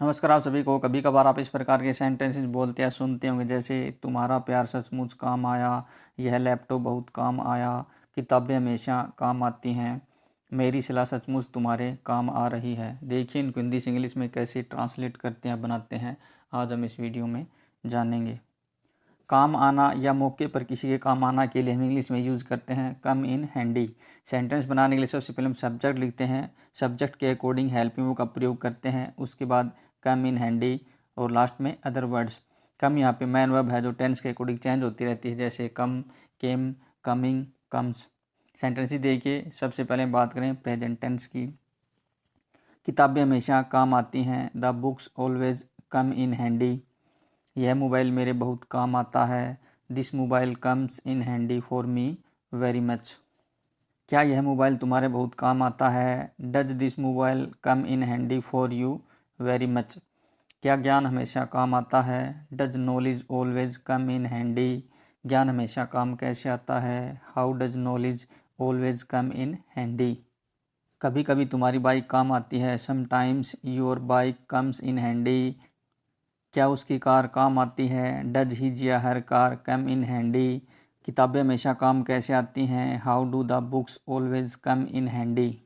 नमस्कार आप सभी को। कभी कभार आप इस प्रकार के सेंटेंसेस बोलते या सुनते होंगे, जैसे तुम्हारा प्यार सचमुच काम आया, यह लैपटॉप बहुत काम आया, किताबें हमेशा काम आती हैं, मेरी सलाह सचमुच तुम्हारे काम आ रही है। देखिए इनको हिंदी से इंग्लिश में कैसे ट्रांसलेट करते हैं, बनाते हैं, आज हम इस वीडियो में जानेंगे। काम आना या मौके पर किसी के काम आना के लिए हम इंग्लिश में यूज़ करते हैं कम इन हैंडी। सेंटेंस बनाने के लिए सबसे पहले हम सब्जेक्ट लिखते हैं, सब्जेक्ट के अकॉर्डिंग हेल्पिंग वर्ब का प्रयोग करते हैं, उसके बाद कम इन हैंडी और लास्ट में अदर वर्ड्स। कम यहाँ पे मैन वर्ब है जो टेंस के अकॉर्डिंग चेंज होती रहती है, जैसे कम, केम, कमिंग, कम्स। सेंटेंस ही देखिए, सबसे पहले बात करें प्रेजेंट टेंस की। किताबें हमेशा काम आती हैं, the books always come in handy. यह मोबाइल मेरे बहुत काम आता है, this mobile comes in handy for me very much. क्या यह मोबाइल तुम्हारे बहुत काम आता है, does this mobile come in handy for you very much. क्या ज्ञान हमेशा काम आता है, does knowledge always come in handy. ज्ञान हमेशा काम कैसे आता है, how does knowledge always come in handy. कभी कभी तुम्हारी बाइक काम आती है, sometimes your bike comes in handy. क्या उसकी कार काम आती है, डज हिज या हर कार कम इन हैंडी। किताबें हमेशा काम कैसे आती हैं, how do the books always come in handy.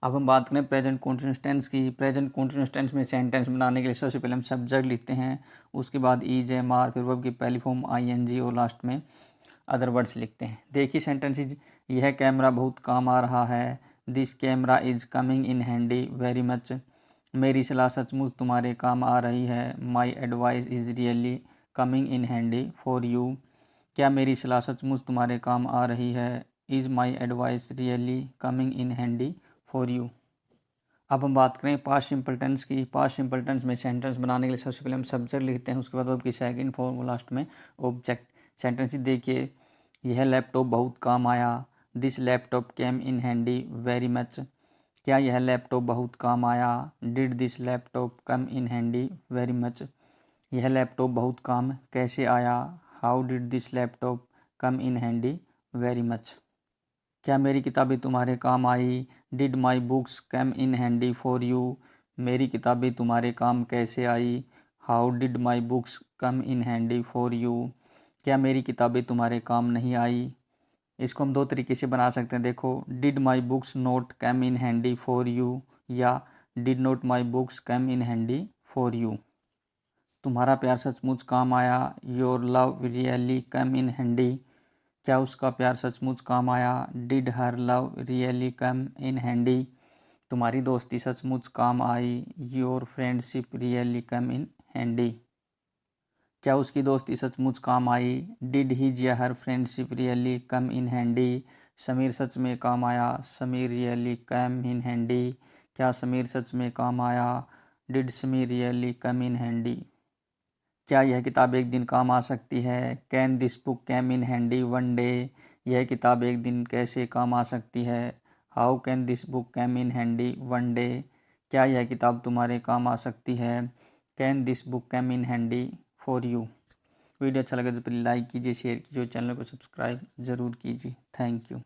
अब हम बात करें प्रेजेंट कंटीन्यूअस टेंस की। प्रेजेंट कंटीन्यूअस टेंस में सेंटेंस बनाने के लिए सबसे पहले हम सब्जेक्ट लिखते हैं, उसके बाद ईज, एम, आर, फिर वर्ब की पहली फॉर्म आईएनजी और लास्ट में अदर वर्ड्स लिखते हैं। देखिए सेंटेंसेज, यह कैमरा बहुत काम आ रहा है, this camera is coming in handy very much. मेरी सलाह सचमुच तुम्हारे काम आ रही है, my advice is really coming in handy for you. क्या मेरी सलाह सचमुच तुम्हारे काम आ रही है, is my advice really coming in handy for you. अब हम बात करें पास्ट सिंपल टेंस की। पास्ट सिंपल टेंस में सेंटेंस बनाने के लिए सबसे पहले हम सब्जेक्ट लिखते हैं, उसके बाद वर्ब की सेकंड फॉर्म और लास्ट में ऑब्जेक्ट। सेंटेंस ही देखिए, यह लैपटॉप बहुत काम आया, this laptop came in handy very much. क्या यह लैपटॉप बहुत काम आया, did this laptop come in handy very much. यह लैपटॉप बहुत काम कैसे आया, how did this laptop come in handy very much. क्या मेरी किताबें तुम्हारे काम आई, did my books come in handy for you. मेरी किताबें तुम्हारे काम कैसे आई, how did my books come in handy for you. क्या मेरी किताबें तुम्हारे काम नहीं आई। इसको हम दो तरीके से बना सकते हैं, देखो, did my books not come in handy for you, या did not my books come in handy for you. तुम्हारा प्यार सचमुच काम आया, your love really come in handy. क्या उसका प्यार सचमुच काम आया, did her love really come in handy. तुम्हारी दोस्ती सचमुच काम आई, your friendship really come in handy. क्या उसकी दोस्ती सचमुच काम आई, डिड हिज या her friendship really come in handy. Sameer सच में काम आया, Sameer really come in handy. क्या समीर सच में काम आया, did Sameer really come in handy. क्या यह किताब एक दिन काम आ सकती है, can this book cam in handy one day. यह किताब एक दिन कैसे काम आ सकती है, how can this book cam in handy one day. क्या यह किताब तुम्हारे काम आ सकती है, can this book cam in handy for you. Video अच्छा लगे तो प्लीज़ लाइक कीजिए, शेयर कीजिए, चैनल को सब्सक्राइब ज़रूर कीजिए। Thank you.